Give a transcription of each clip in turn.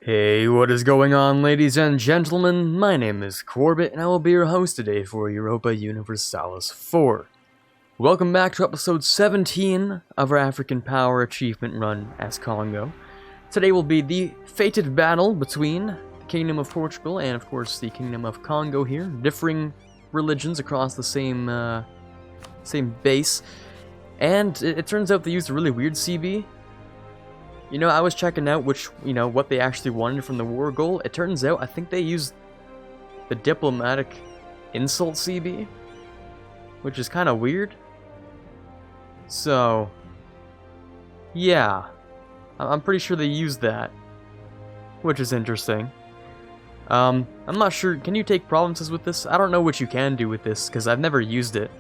Hey, what is going on, ladies and gentlemen? My name is Quarbit, and I will be your host today for Europa Universalis 4. Welcome back to episode 17 of our African Power Achievement Run as Kongo. Today will be the fated battle between the Kingdom of Portugal and, of course, the Kingdom of Kongo here. Differing religions across the same base. And it turns out they used a really weird CB. You know, I was checking out what they actually wanted from the war goal. It turns out, I think they used the diplomatic insult CB, which is kind of weird. So, yeah, I'm pretty sure they used that, which is interesting. I'm not sure, can you take provinces with this? I don't know what you can do with this, because I've never used it.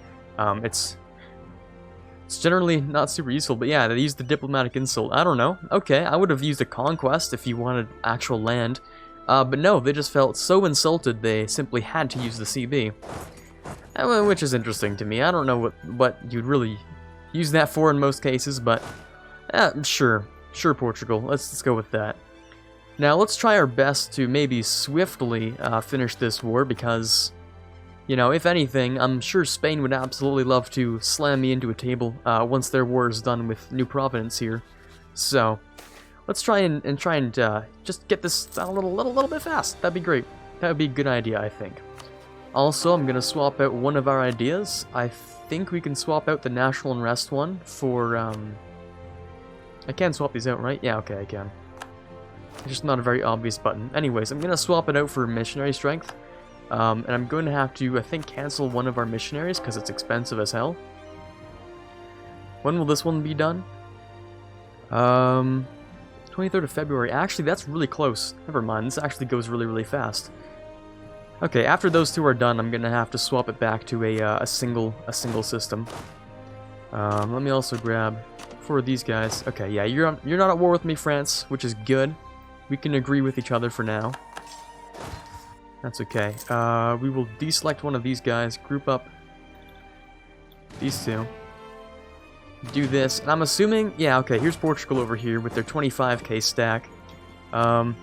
It's generally not super useful, but yeah, they used the diplomatic insult. I don't know. Okay, I would have used a conquest if you wanted actual land. But no, they just felt so insulted they simply had to use the CB. Which is interesting to me. I don't know what you'd really use that for in most cases, but sure. Sure, Portugal. Let's go with that. Now, let's try our best to maybe swiftly finish this war, because, you know, if anything, I'm sure Spain would absolutely love to slam me into a table once their war is done with New Providence here. So, let's try and just get this a little bit fast. That'd be great. That would be a good idea, I think. Also, I'm gonna swap out one of our ideas. I think we can swap out the national unrest one for I can swap these out, right? Yeah, okay, I can. It's just not a very obvious button. Anyways, I'm gonna swap it out for missionary strength. And I'm going to have to, I think, cancel one of our missionaries because it's expensive as hell. When will this one be done? 23rd of February. Actually, that's really close. Never mind, this actually goes really fast. Okay, after those two are done, I'm going to have to swap it back to a single system. Let me also grab for these guys. Okay, yeah, you're not at war with me, France, which is good. We can agree with each other for now. That's okay. We will deselect one of these guys, group up these two, do this, and I'm assuming, yeah, okay, here's Portugal over here with their 25k stack.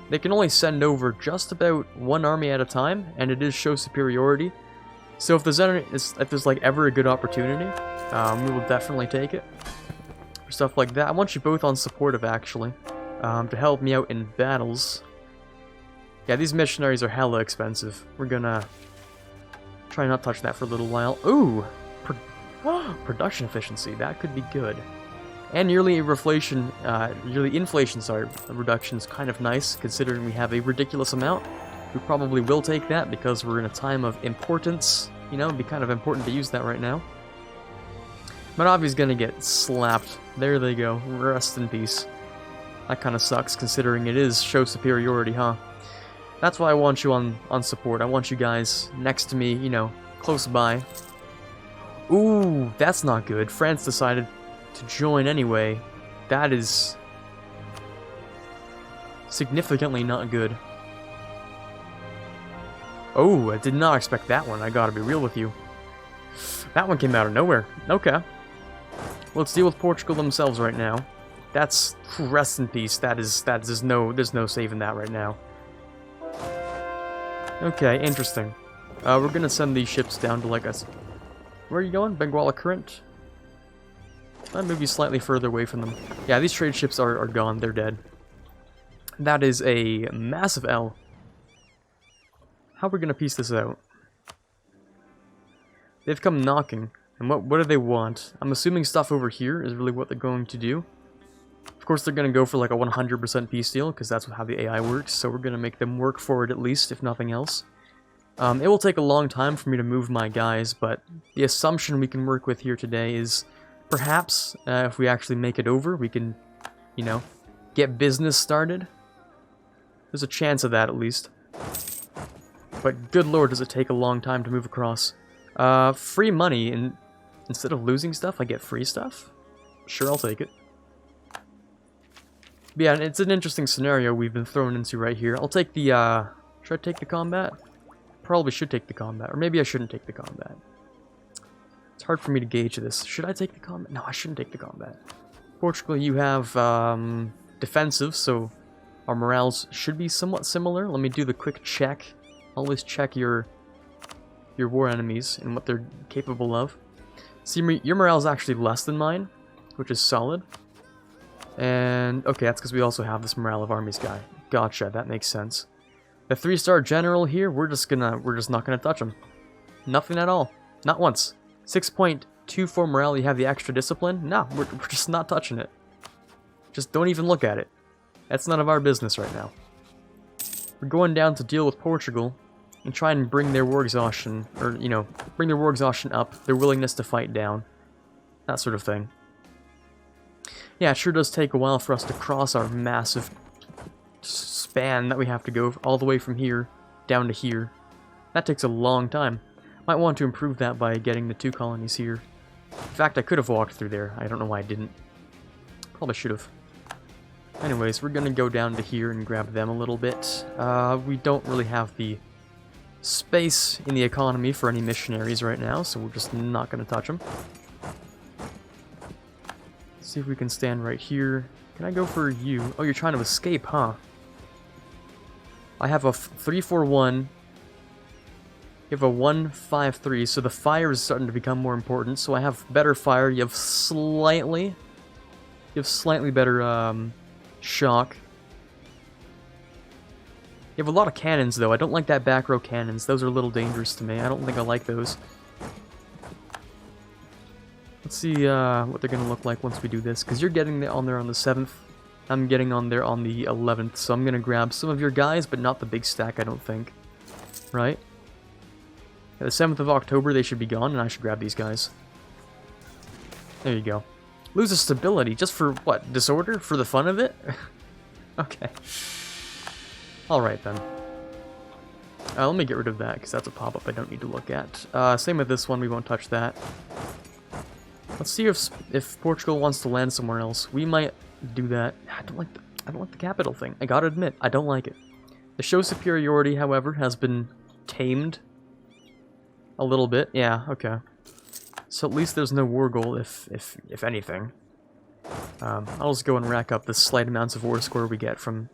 They can only send over just about one army at a time, and it is show superiority. So if there's like ever a good opportunity, we will definitely take it. For stuff like that, I want you both on supportive actually, to help me out in battles. Yeah, these missionaries are hella expensive. We're gonna try not touch that for a little while. Ooh! Production efficiency, that could be good. And yearly inflation, reduction is kind of nice, considering we have a ridiculous amount. We probably will take that, because we're in a time of importance. You know, it'd be kind of important to use that right now. Manavi's gonna get slapped. There they go. Rest in peace. That kind of sucks, considering it is show superiority, huh? That's why I want you on support. I want you guys next to me, you know, close by. Ooh, that's not good. France decided to join anyway. That is significantly not good. Oh, I did not expect that one. I gotta be real with you. That one came out of nowhere. Okay. Let's deal with Portugal themselves right now. That's rest in peace. There's no saving that right now. Okay, interesting. We're gonna send these ships down to like us. Where are you going? Benguela Current? Maybe slightly further away from them. Yeah, these trade ships are gone. They're dead. That is a massive L. How are we gonna piece this out? They've come knocking. And what do they want? I'm assuming stuff over here is really what they're going to do. Of course, they're going to go for like a 100% peace deal, because that's how the AI works, so we're going to make them work for it at least, if nothing else. It will take a long time for me to move my guys, but the assumption we can work with here today is perhaps, if we actually make it over, we can, you know, get business started. There's a chance of that, at least. But good lord, does it take a long time to move across. Free money, and instead of losing stuff, I get free stuff? Sure, I'll take it. But yeah, it's an interesting scenario we've been thrown into right here. I'll take the, should I take the combat? Probably should take the combat, or maybe I shouldn't take the combat. It's hard for me to gauge this. Should I take the combat? No, I shouldn't take the combat. Portugal, you have, defensive, so Our morales should be somewhat similar. Let me do the quick check. Always check your war enemies and what they're capable of. See, your morale is actually less than mine, which is solid. And, okay, that's because we also have this morale of armies guy. Gotcha, that makes sense. The 3-star general here, we're just not gonna touch him. Nothing at all. Not once. 6.24 morale, you have the extra discipline? No, we're just not touching it. Just don't even look at it. That's none of our business right now. We're going down to deal with Portugal and try and bring their war exhaustion, or, you know, bring their war exhaustion up, their willingness to fight down. That sort of thing. Yeah, it sure does take a while for us to cross our massive span that we have to go all the way from here down to here. That takes a long time. Might want to improve that by getting the 2 colonies here. In fact, I could have walked through there. I don't know why I didn't. Probably should have. Anyways, we're gonna go down to here and grab them a little bit. We don't really have the space in the economy for any missionaries right now, so we're just not gonna touch them. See if we can stand right here. Can I go for you? Oh, you're trying to escape, huh? I have a 341. You have a 153, so the fire is starting to become more important. So I have better fire. You have slightly better shock. You have a lot of cannons, though. I don't like that back row cannons. Those are a little dangerous to me. I don't think I like those. Let's see what they're going to look like once we do this, because you're getting on there on the 7th. I'm getting on there on the 11th, so I'm going to grab some of your guys, but not the big stack, I don't think. Right? Yeah, the 7th of October, they should be gone, and I should grab these guys. There you go. Loses stability, just for, what, disorder? For the fun of it? Okay. Alright then. Let me get rid of that, because that's a pop-up I don't need to look at. Same with this one, we won't touch that. Let's see if Portugal wants to land somewhere else. We might do that. I don't like the capital thing. I gotta admit, I don't like it. The show superiority, however, has been tamed a little bit. Yeah, okay. So at least there's no war goal, if anything. I'll just go and rack up the slight amounts of war score we get from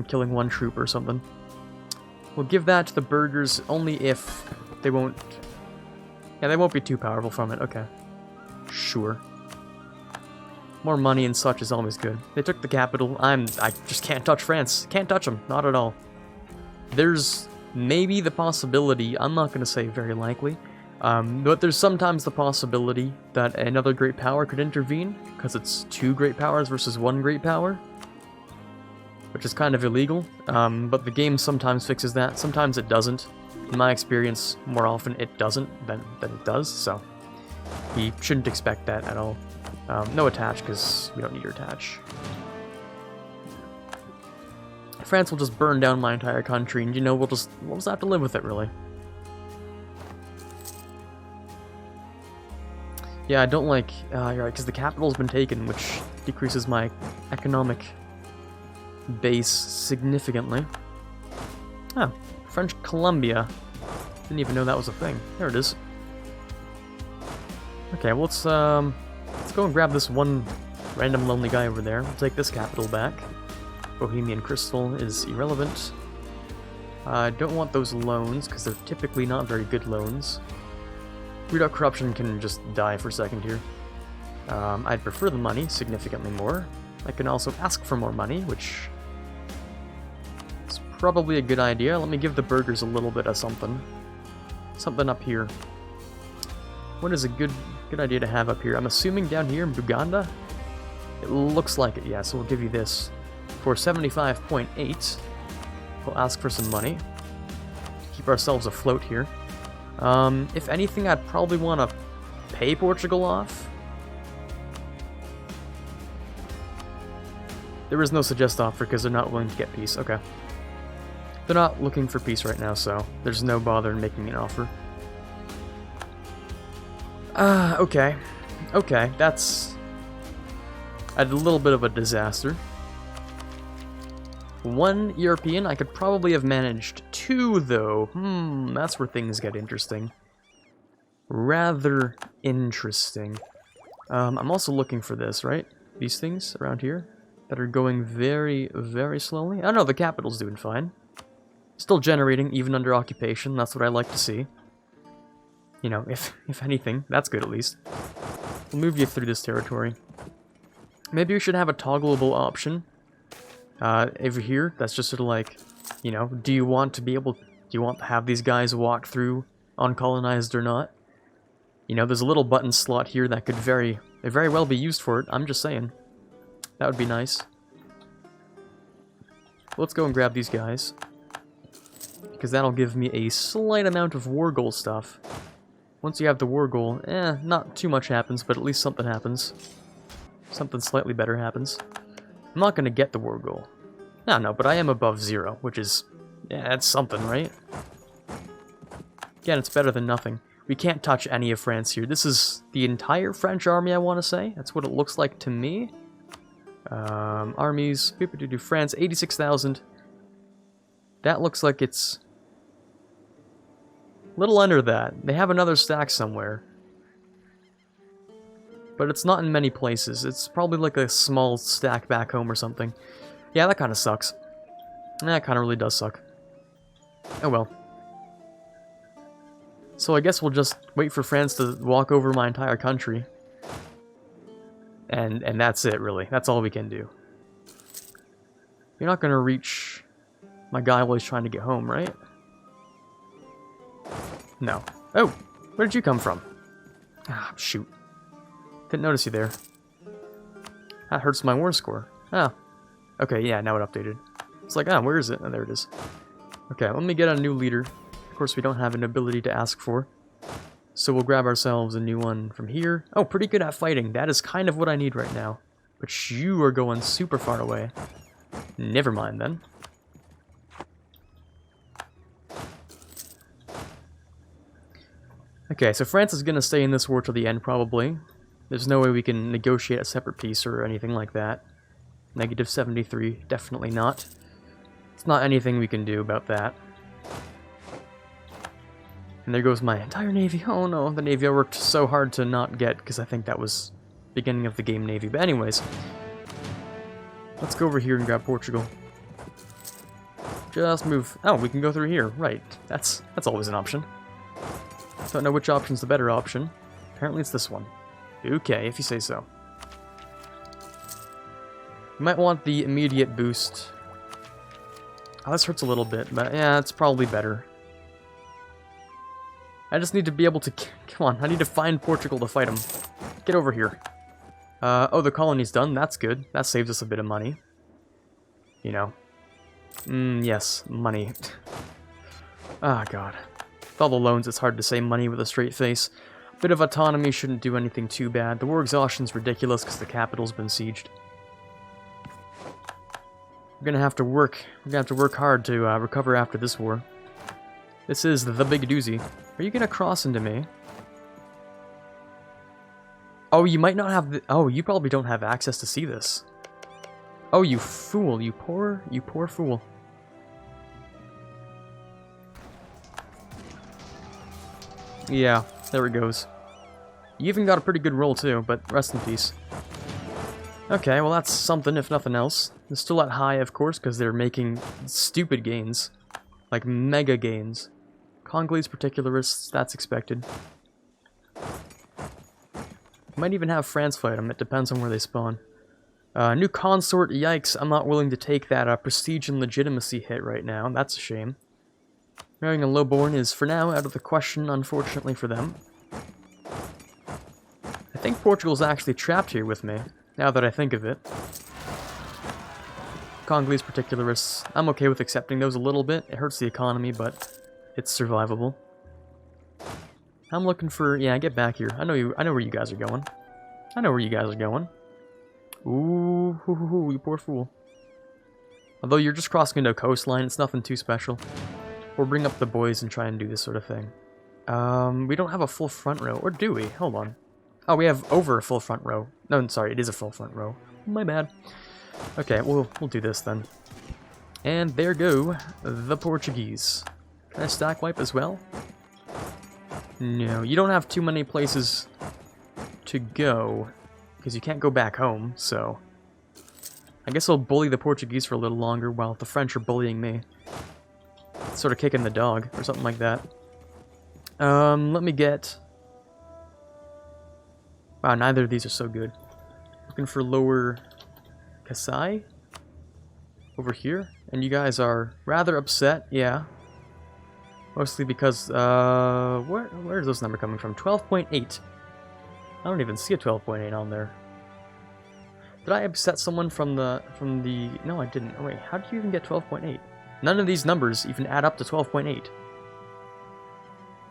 killing one troop or something. We'll give that to the burghers only if they won't... Yeah, they won't be too powerful from it. Okay. Sure. More money and such is always good. They took the capital. I just can't touch France. Can't touch them. Not at all. There's maybe the possibility, I'm not going to say very likely, but there's sometimes the possibility that another great power could intervene, because it's 2 great powers versus 1 great power, which is kind of illegal, but the game sometimes fixes that, sometimes it doesn't. In my experience, more often it doesn't than it does, so we shouldn't expect that at all. No attach, because we don't need your attach. France will just burn down my entire country, and you know, we'll just have to live with it, really. Yeah, I don't like, you're right, because the capital's been taken, which decreases my economic base significantly. Oh, French Columbia. Didn't even know that was a thing. There it is. Okay, well, let's go and grab this one random lonely guy over there. We'll take this capital back. Bohemian Crystal is irrelevant. I don't want those loans, because they're typically not very good loans. Readout Corruption can just die for a second here. I'd prefer the money significantly more. I can also ask for more money, which is probably a good idea. Let me give the burghers a little bit of something. Something up here. What is a good idea to have up here? I'm assuming down here in Buganda? It looks like it, yeah, so we'll give you this. For 75.8, we'll ask for some money. Keep ourselves afloat here. If anything, I'd probably want to pay Portugal off. There is no suggest offer because they're not willing to get peace. Okay. They're not looking for peace right now, so there's no bother in making an offer. Okay. Okay, that's a little bit of a disaster. 1 European, I could probably have managed 2, though. That's where things get interesting. Rather interesting. I'm also looking for this, right? These things around here. that are going very, very slowly. Oh no, the capital's doing fine. Still generating, even under occupation. That's what I like to see. You know, if anything, that's good at least. We'll move you through this territory. Maybe we should have a toggleable option over here. That's just sort of like, you know, do you want to have these guys walk through uncolonized or not? You know, there's a little button slot here that could very well be used for it. I'm just saying. That would be nice. Let's go and grab these guys, because that'll give me a slight amount of war goal stuff. Once you have the war goal, not too much happens, but at least something happens. Something slightly better happens. I'm not going to get the war goal. No, but I am above 0, which is, yeah, that's something, right? Again, it's better than nothing. We can't touch any of France here. This is the entire French army, I want to say. That's what it looks like to me. Armies, France, 86,000. That looks like it's a little under that. They have another stack somewhere. But it's not in many places. It's probably like a small stack back home or something. Yeah, that kind of sucks. That kind of really does suck. Oh well. So I guess we'll just wait for France to walk over my entire country. And that's it, really. That's all we can do. You're not going to reach my guy while he's trying to get home, right? No. Oh! Where did you come from? Ah, shoot. Didn't notice you there. That hurts my war score. Ah. Okay, yeah, now it updated. It's like, where is it? Oh, there it is. Okay, let me get a new leader. Of course, we don't have an ability to ask for. So we'll grab ourselves a new one from here. Oh, pretty good at fighting. That is kind of what I need right now. But you are going super far away. Never mind, then. Okay, so France is going to stay in this war till the end, probably. There's no way we can negotiate a separate peace or anything like that. Negative 73, definitely not. It's not anything we can do about that. And there goes my entire navy. Oh no, the navy I worked so hard to not get, because I think that was beginning of the game navy. But anyways, let's go over here and grab Portugal. Just move. Oh, we can go through here. Right. That's always an option. Don't know which option's the better option. Apparently it's this one. Okay, if you say so. You might want the immediate boost. Oh, this hurts a little bit, but yeah, it's probably better. I just need to be able to... Come on, I need to find Portugal to fight him. Get over here. Oh, the colony's done. That's good. That saves us a bit of money. You know. Yes, money. Ah, God. With all the loans, it's hard to say money with a straight face. A bit of autonomy shouldn't do anything too bad. The war exhaustion's ridiculous because the capital's been sieged. We're gonna have to work. We're gonna have to work hard to recover after this war. This is the big doozy. Are you gonna cross into me? Oh, you might not have the... Oh, you probably don't have access to see this. Oh, you fool. You poor fool. Yeah, there it goes. You even got a pretty good roll too, but rest in peace. Okay, well that's something if nothing else. They're still at high, of course, because they're making stupid gains. Like mega gains. Congolese particularists, that's expected. Might even have France fight them, it depends on where they spawn. New consort, yikes, I'm not willing to take that prestige and legitimacy hit right now, that's a shame. Marrying a lowborn is, for now, out of the question, unfortunately for them. I think Portugal's actually trapped here with me, now that I think of it. Congolese particularists, I'm okay with accepting those a little bit. It hurts the economy, but it's survivable. I'm looking for... Yeah, get back here. I know where you guys are going. I know where you guys are going. Ooh, you poor fool. Although you're just crossing into a coastline, it's nothing too special. We'll bring up the boys and try and do this sort of thing. We don't have a full front row, or do we? Hold on. Oh, we have over a full front row. No, I'm sorry, it is a full front row. My bad. Okay, we'll do this then. And there go the Portuguese. Can I stack wipe as well? No, you don't have too many places to go, because you can't go back home, so... I guess I'll bully the Portuguese for a little longer while the French are bullying me. Sort of kicking the dog, or something like that. Let me get... Wow, neither of these are so good. Looking for Lower Kasai? Over here? And you guys are rather upset, yeah. Mostly because, where is this number coming from? 12.8. I don't even see a 12.8 on there. Did I upset someone from the... No, I didn't. Oh, wait, how did you even get 12.8? None of these numbers even add up to 12.8.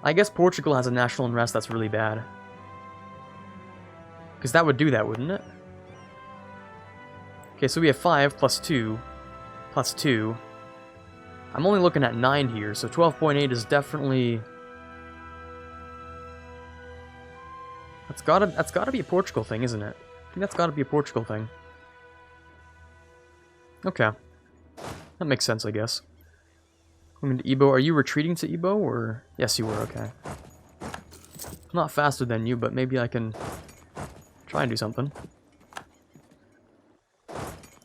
I guess Portugal has a national unrest that's really bad. Because that would do that, wouldn't it? Okay, so we have 5 plus 2 plus 2. I'm only looking at 9 here, so 12.8 is definitely... That's gotta be a Portugal thing, isn't it? I think that's gotta be a Portugal thing. Okay. That makes sense, I guess. Going to Ibo. Are you retreating to Ibo, or... Yes, you were, okay. I'm not faster than you, but maybe I can try and do something.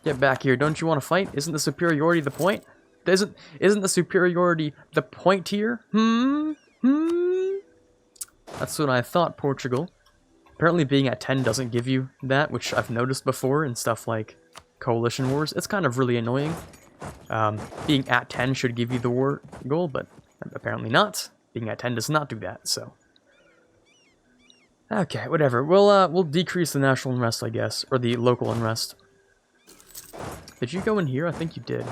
Get back here. Don't you want to fight? Isn't the superiority the point? Isn't the superiority the point here? That's what I thought, Portugal. Apparently being at 10 doesn't give you that, which I've noticed before in stuff like Coalition Wars. It's kind of really annoying. Being at 10 should give you the war goal, but apparently not. Being at 10 does not do that, so... Okay, whatever. We'll decrease the national unrest, I guess. Or the local unrest. Did you go in here? I think you did.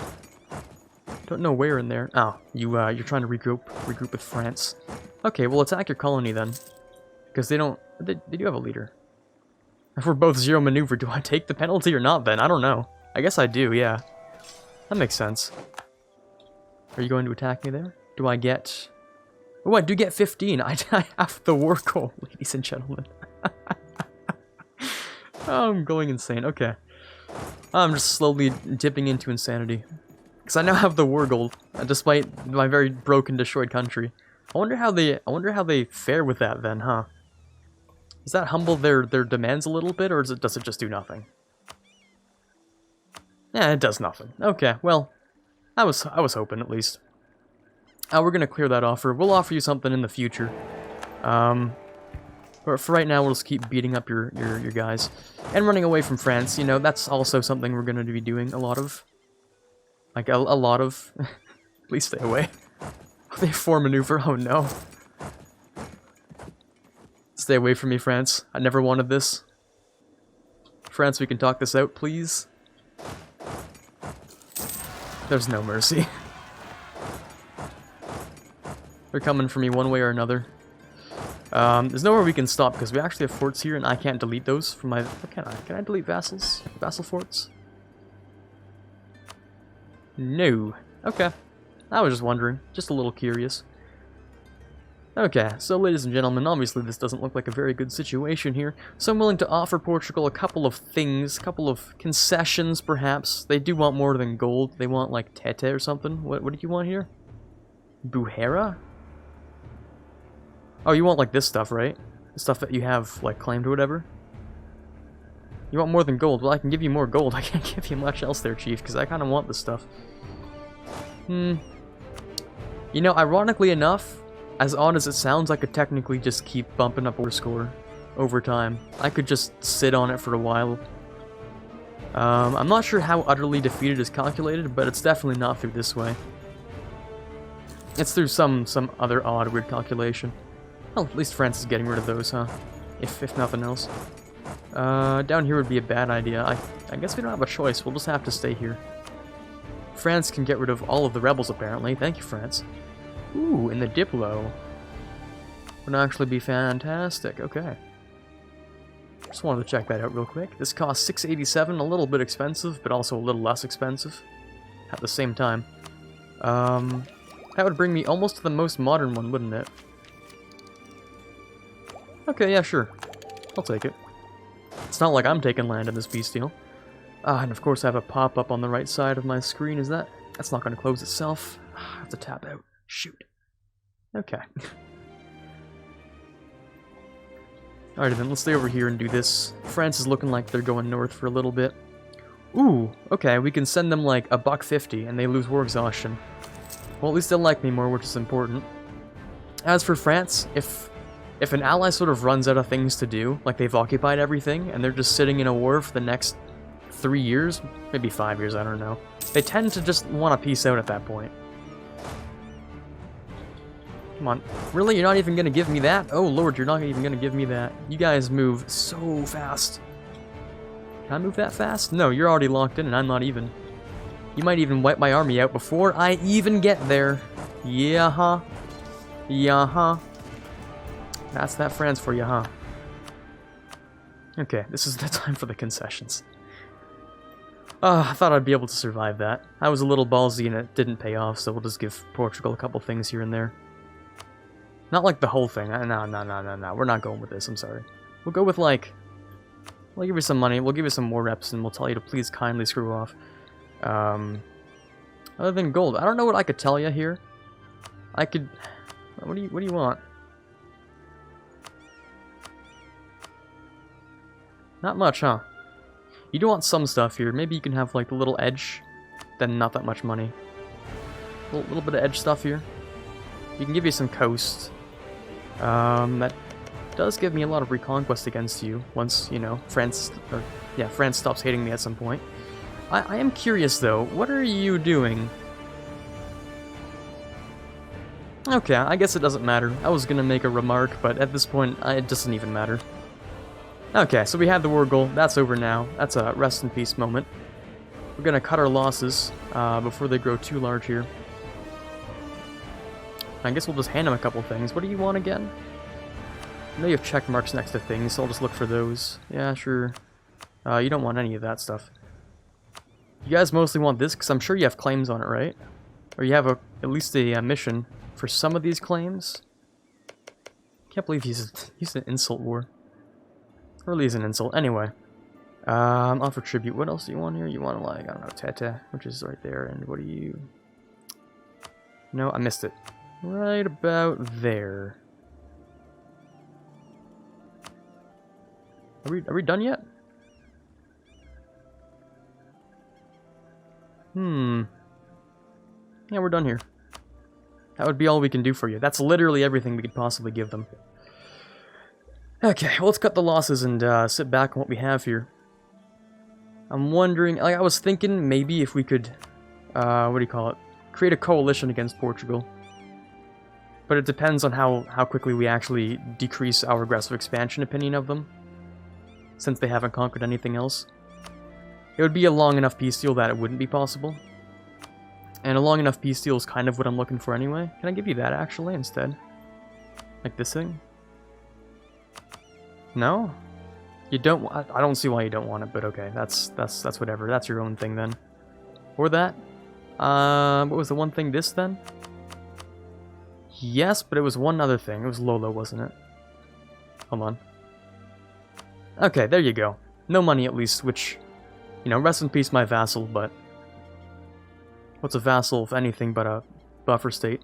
Don't know where in there. Oh, you're trying to regroup with France. Okay, well attack your colony then. Because they don't... They do have a leader. If we're both zero maneuver, do I take the penalty or not then? I don't know. I guess I do, yeah. That makes sense. Are you going to attack me there? Do I get... Oh, I do get 15. I have the war goal, ladies and gentlemen. Oh, I'm going insane. Okay. I'm just slowly dipping into insanity. Because I now have the war goal, despite my very broken, destroyed country. I wonder how they fare with that then, huh? Does that humble their demands a little bit, or does it just do nothing? Yeah, it does nothing. Okay, well, I was hoping at least. We're gonna clear that offer. We'll offer you something in the future. But for right now, we'll just keep beating up your guys and running away from France. You know, that's also something we're gonna be doing a lot of. Like a lot of. Please stay away. They form maneuver. Oh no. Stay away from me, France. I never wanted this. France, we can talk this out, please. There's no mercy. They're coming for me one way or another. There's nowhere we can stop because we actually have forts here and I can't delete those from my... What can I? Can I delete vassals? Vassal forts? No. Okay. I was just wondering. Just a little curious. Okay, so ladies and gentlemen, obviously this doesn't look like a very good situation here, so I'm willing to offer Portugal a couple of things, a couple of concessions perhaps. They do want more than gold, they want like tete or something. What do you want here? Buhera? Oh, you want like this stuff, right? The stuff that you have like claimed or whatever? You want more than gold? Well, I can give you more gold. I can't give you much else there, Chief, because I kind of want this stuff. You know, ironically enough, as odd as it sounds, I could technically just keep bumping up war score over time. I could just sit on it for a while. I'm not sure how utterly defeated is calculated, but it's definitely not through this way. It's through some other odd, weird calculation. Well, at least France is getting rid of those, huh? If nothing else. Down here would be a bad idea. I guess we don't have a choice. We'll just have to stay here. France can get rid of all of the rebels, apparently. Thank you, France. Ooh, and the Diplo would actually be fantastic. Okay. Just wanted to check that out real quick. This costs 687, a little bit expensive, but also a little less expensive at the same time. That would bring me almost to the most modern one, wouldn't it? Okay, yeah, sure. I'll take it. It's not like I'm taking land in this peace deal. And of course I have a pop-up on the right side of my screen. That's not going to close itself. I have to tap out. Shoot. Okay. Alright then, let's stay over here and do this. France is looking like they're going north for a little bit. Ooh, okay, we can send them like $1.50 and they lose war exhaustion. Well, at least they'll like me more, which is important. As for France, if an ally sort of runs out of things to do, like they've occupied everything, and they're just sitting in a war for the next 3 years, maybe 5 years, I don't know, they tend to just want to peace out at that point. Come on. Really? You're not even going to give me that? Oh, Lord, you're not even going to give me that. You guys move so fast. Can I move that fast? No, you're already locked in and I'm not even. You might even wipe my army out before I even get there. Yeah, huh? Yeah, huh? That's that France for you, huh? Okay, this is the time for the concessions. I thought I'd be able to survive that. I was a little ballsy and it didn't pay off, so we'll just give Portugal a couple things here and there. Not like the whole thing. No. We're not going with this, I'm sorry. We'll go with like... We'll give you some money, we'll give you some war reps, and we'll tell you to please kindly screw off. Other than gold, I don't know what I could tell you here. I could... What do you want? Not much, huh? You do want some stuff here. Maybe you can have like a little edge, then not that much money. A little bit of edge stuff here. We can give you some coast. That does give me a lot of reconquest against you once, you know, France stops hating me at some point. I am curious though, what are you doing? Okay, I guess it doesn't matter. I was gonna make a remark, but at this point, it doesn't even matter. Okay, so we had the war goal. That's over now. That's a rest in peace moment. We're gonna cut our losses before they grow too large here. I guess we'll just hand them a couple things. What do you want again? I know you have check marks next to things, so I'll just look for those. Yeah, sure. You don't want any of that stuff. You guys mostly want this, because I'm sure you have claims on it, right? Or you have at least a mission for some of these claims. Can't believe he's an insult war. Really is an insult. Anyway. Offer tribute. What else do you want here? You want like, I don't know, Tete, which is right there. And what do you... No, I missed it. Right about there. Are we done yet? Yeah, we're done here. That would be all we can do for you. That's literally everything we could possibly give them. Okay, well, let's cut the losses and sit back on what we have here. I'm wondering, like, I was thinking maybe if we could, what do you call it? Create a coalition against Portugal. But it depends on how quickly we actually decrease our aggressive expansion opinion of them, since they haven't conquered anything else. It would be a long enough peace deal that it wouldn't be possible. And a long enough peace deal is kind of what I'm looking for anyway. Can I give you that, actually, instead? Like this thing? No? You don't... I don't see why you don't want it, but okay. That's whatever. That's your own thing, then. Or that. What was the one thing? This, then? Yes, but it was one other thing. It was Lolo, wasn't it? Hold on. Okay, there you go. No money, at least, which... You know, rest in peace, my vassal, but... What's a vassal, if anything, but a buffer state?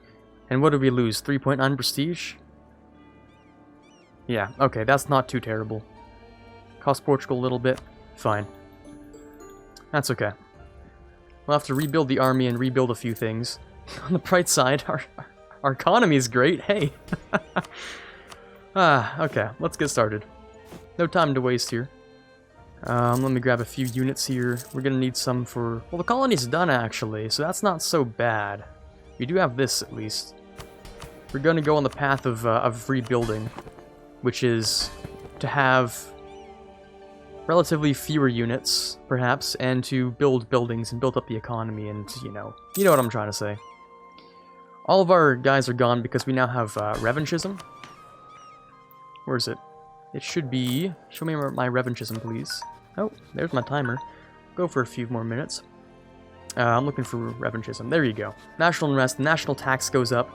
And what did we lose? 3.9 prestige? Yeah, okay, that's not too terrible. Cost Portugal a little bit. Fine. That's okay. We'll have to rebuild the army and rebuild a few things. On the bright side, our economy is great, hey! Okay, let's get started. No time to waste here. Let me grab a few units here. We're gonna need some for... Well, the colony's done, actually, so that's not so bad. We do have this, at least. We're gonna go on the path of rebuilding, which is to have relatively fewer units, perhaps, and to build buildings and build up the economy, and, you know what I'm trying to say. All of our guys are gone because we now have revanchism. Where is it? It should be... Show me my revanchism, please. Oh, there's my timer. Go for a few more minutes. I'm looking for revanchism. There you go. National unrest, the national tax goes up,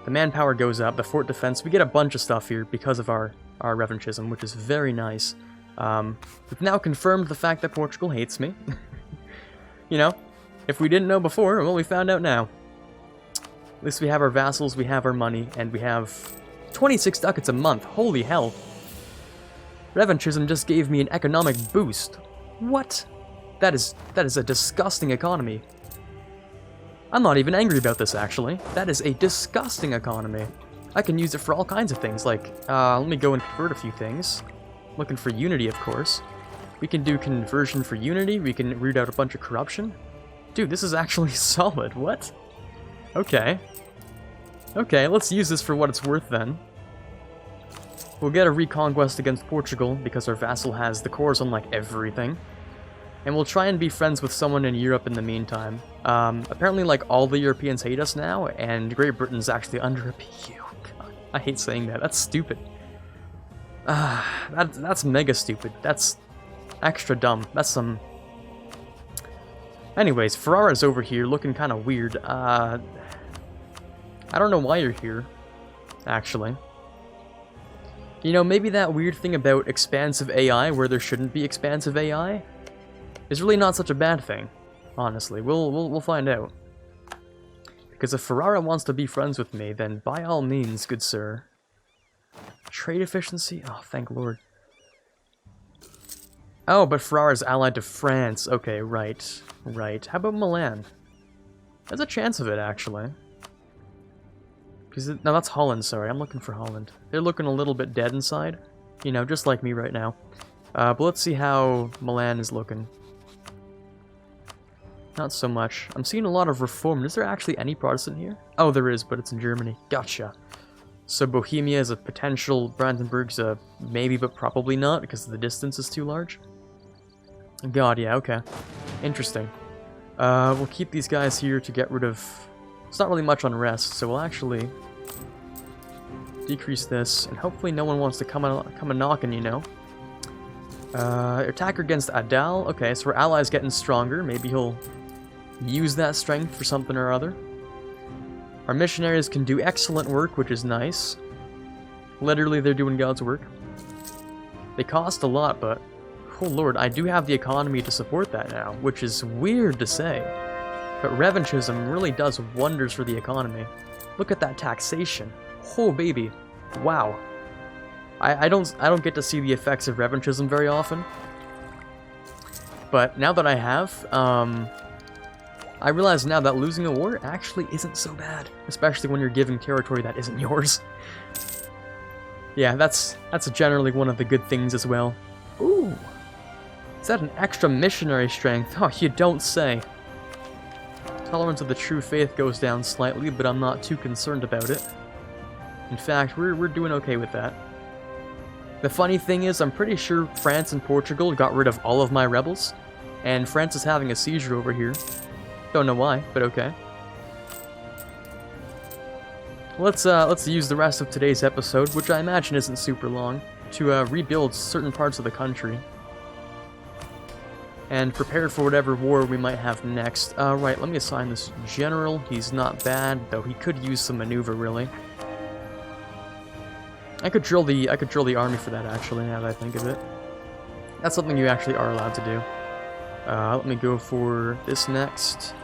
the manpower goes up, the fort defense. We get a bunch of stuff here because of our revanchism, which is very nice. We've now confirmed the fact that Portugal hates me. You know, if we didn't know before, well, we found out now. At least we have our vassals, we have our money, and we have 26 ducats a month. Holy hell. Revanchism just gave me an economic boost. What? That is a disgusting economy. I'm not even angry about this, actually. That is a disgusting economy. I can use it for all kinds of things, like, let me go and convert a few things. Looking for unity, of course. We can do conversion for unity, we can root out a bunch of corruption. Dude, this is actually solid, what? Okay. Okay, let's use this for what it's worth then. We'll get a reconquest against Portugal, because our vassal has the cores on, like, everything. And we'll try and be friends with someone in Europe in the meantime. Apparently, like, all the Europeans hate us now, and Great Britain's actually under a PU. God, I hate saying that. That's stupid. That's mega stupid. That's extra dumb. That's some... Anyways, Ferrara's over here looking kind of weird. I don't know why you're here, actually. You know, maybe that weird thing about expansive AI, where there shouldn't be expansive AI, is really not such a bad thing. Honestly, we'll find out. Because if Ferrara wants to be friends with me, then by all means, good sir. Trade efficiency? Oh, thank Lord. Oh, but Ferrara's allied to France. Okay, right. Right. How about Milan? There's a chance of it, actually. No, that's Holland, sorry. I'm looking for Holland. They're looking a little bit dead inside. You know, just like me right now. But let's see how Milan is looking. Not so much. I'm seeing a lot of reform. Is there actually any Protestant here? Oh, there is, but it's in Germany. Gotcha. So Bohemia is a potential, Brandenburg's a maybe, but probably not, because the distance is too large. God, yeah, okay. Interesting. We'll keep these guys here to get rid of... It's not really much unrest, so we'll actually decrease this, and hopefully no one wants to come a knocking, you know. Attack against Adal. Okay, so our ally's getting stronger. Maybe he'll use that strength for something or other. Our missionaries can do excellent work, which is nice. Literally, they're doing God's work. They cost a lot, but... Oh lord, I do have the economy to support that now, which is weird to say. But revanchism really does wonders for the economy. Look at that taxation. Oh baby. Wow. I don't get to see the effects of revanchism very often. But now that I have, I realize now that losing a war actually isn't so bad. Especially when you're giving territory that isn't yours. Yeah, that's generally one of the good things as well. Ooh. Is that an extra missionary strength? Oh, you don't say. Tolerance of the true faith goes down slightly, but I'm not too concerned about it. In fact, we're doing okay with that. The funny thing is, I'm pretty sure France and Portugal got rid of all of my rebels, and France is having a seizure over here. Don't know why, but okay. Let's use the rest of today's episode, which I imagine isn't super long, to rebuild certain parts of the country. And prepare for whatever war we might have next. Right, let me assign this general. He's not bad, though he could use some maneuver, really. I could drill the army for that, actually, now that I think of it. That's something you actually are allowed to do. Let me go for this next.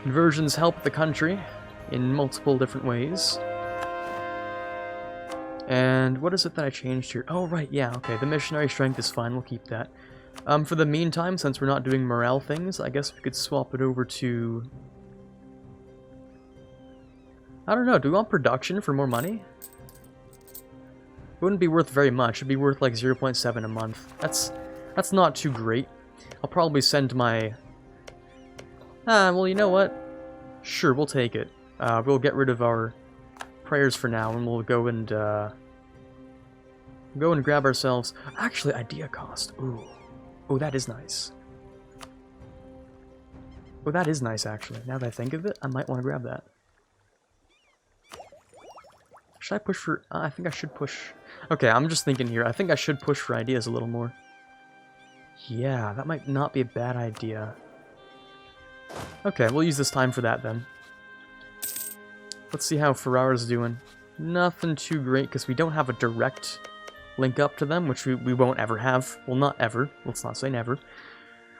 Conversions help the country in multiple different ways. And what is it that I changed here? Oh, right, yeah, okay, the missionary strength is fine, we'll keep that. For the meantime, since we're not doing morale things, I guess we could swap it over to... I don't know, do we want production for more money? It wouldn't be worth very much, it'd be worth like 0.7 a month. That's not too great. I'll probably send my... well, you know what? Sure, we'll take it. We'll get rid of our prayers for now, and we'll go and grab ourselves... Actually, idea cost. Ooh. Oh, that is nice. Oh, that is nice, actually. Now that I think of it, I might want to grab that. Should I push for... I think I should push... Okay, I'm just thinking here. I think I should push for ideas a little more. Yeah, that might not be a bad idea. Okay, we'll use this time for that then. Let's see how Ferrara's doing. Nothing too great, because we don't have a direct link up to them, which we won't ever have. Well, not ever. Let's not say never.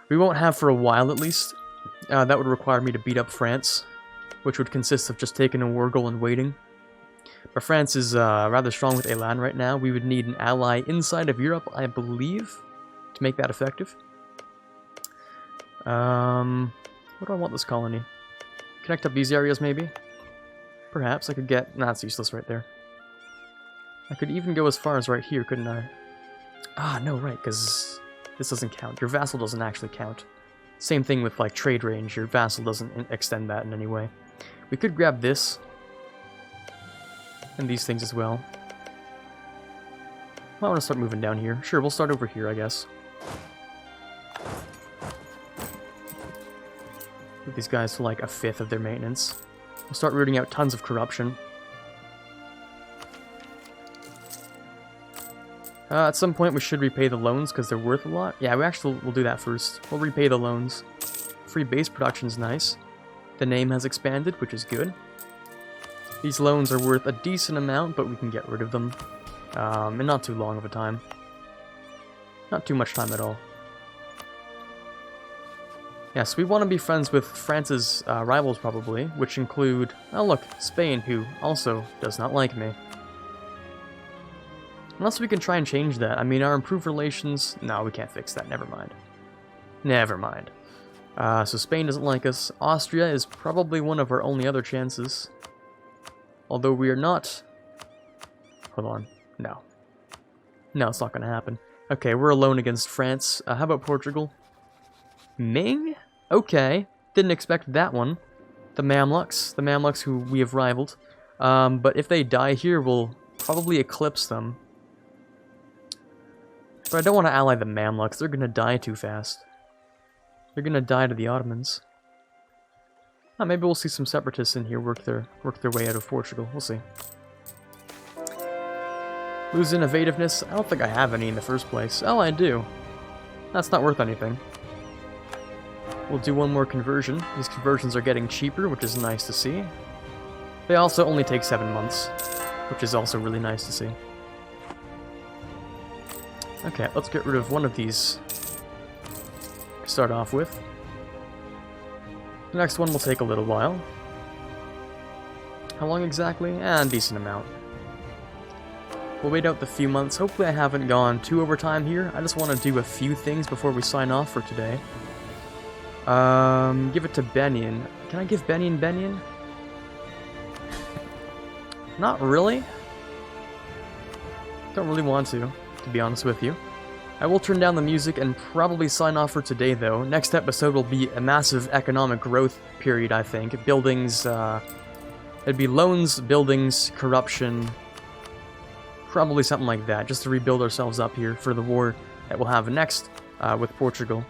We won't have for a while, at least. That would require me to beat up France, which would consist of just taking a war goal and waiting. But France is rather strong with Elan right now. We would need an ally inside of Europe, I believe. to make that effective. What do I want this colony? Connect up these areas, maybe? Perhaps I could get... Nah, it's useless right there. I could even go as far as right here, couldn't I? Ah, no, right, because this doesn't count. Your vassal doesn't actually count. Same thing with, like, trade range. Your vassal doesn't extend that in any way. We could grab this. And these things as well. I want to start moving down here. Sure, we'll start over here, I guess. Give these guys to, like, 1/5 of their maintenance. We'll start rooting out tons of corruption. At some point we should repay the loans because they're worth a lot. Yeah, we'll do that first. We'll repay the loans. Free base production's nice. The name has expanded, which is good. These loans are worth a decent amount, but we can get rid of them. In not too long of a time. Not too much time at all. Yes, we want to be friends with France's rivals probably, which include, oh look, Spain, who also does not like me. Unless we can try and change that. I mean, our improved relations... No, we can't fix that. Never mind. Never mind. So Spain doesn't like us. Austria is probably one of our only other chances. Although we are not... Hold on. No. No, it's not going to happen. Okay, we're alone against France. How about Portugal? Ming? Okay. Didn't expect that one. The Mamluks. The Mamluks who we have rivaled. But if they die here, we'll probably eclipse them. But I don't want to ally the Mamluks. They're going to die too fast. They're going to die to the Ottomans. Oh, maybe we'll see some separatists in here work their way out of Portugal. We'll see. Lose innovativeness? I don't think I have any in the first place. Oh, I do. That's not worth anything. We'll do one more conversion. These conversions are getting cheaper, which is nice to see. They also only take 7 months, which is also really nice to see. Okay, let's get rid of one of these to start off with. The next one will take a little while. How long exactly? A decent amount. We'll wait out the few months. Hopefully I haven't gone too over time here. I just want to do a few things before we sign off for today. Give it to Benin. Can I give Benin? Not really. Don't really want to be honest with you. I will turn down the music and probably sign off for today, though. Next episode will be a massive economic growth period, I think. Buildings, it'd be loans, buildings, corruption, probably something like that, just to rebuild ourselves up here for the war that we'll have next with Portugal.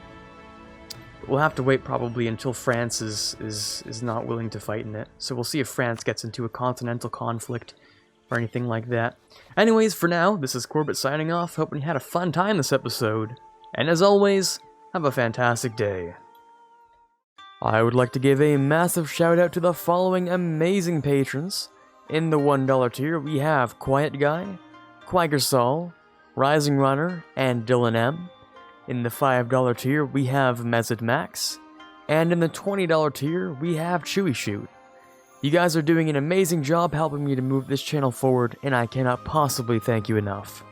We'll have to wait probably until France is not willing to fight in it. So we'll see if France gets into a continental conflict or anything like that. Anyways, for now, this is Quarbit signing off. Hoping you had a fun time this episode. And as always, have a fantastic day. I would like to give a massive shout out to the following amazing patrons. In the $1 tier, we have Quiet Guy, Quagersol, Rising Runner, and Dylan M. In the $5 tier, we have Mezid Max. And in the $20 tier, we have Chewy Shoot. You guys are doing an amazing job helping me to move this channel forward, and I cannot possibly thank you enough.